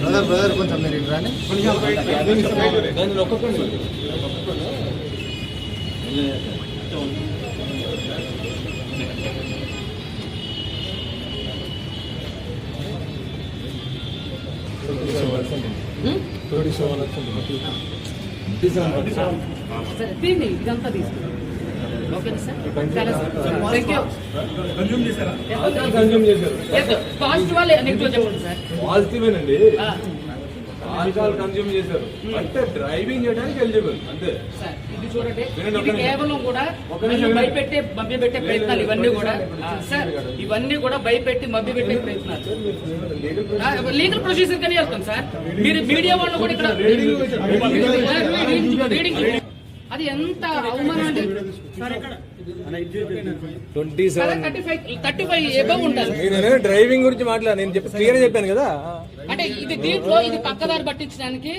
Brother కొంచెం మీరు రాని ఇదంతా తీసుకుంటాం. ఓకేనా సార్? పాజిటివ్ నెగిటివ్ చెప్పండి సార్. పాజిటివేనండి, ఆల్కహాల్ కన్జ్యూమ్ చేశారు అంటే డ్రైవింగ్ చేయడానికి ఎలిజిబుల్ అంతే సార్. ఇది చూడండి, ఇది కేవలం కూడా భయపెట్టే మభ్యపెట్టే ప్రయత్నాలు ఇవన్నీ కూడా సార్, ఇవన్నీ కూడా భయపెట్టి మభ్యపెట్టే ప్రయత్నాలు. లీగల్ ప్రొసీజర్ కానీ వెళ్తాం సార్. మీరు మీడియా వాళ్ళు కూడా ఇక్కడ రీడింగ్ అది ఎంత అవమానం అండి. 35 ఎబవ్ ఉంటారు. డ్రైవింగ్ గురించి మాట్లాడు, నేను క్లియర్ చెప్పాను కదా. అంటే ఇది దీంట్లో ఇది పక్కదారి పట్టించడానికి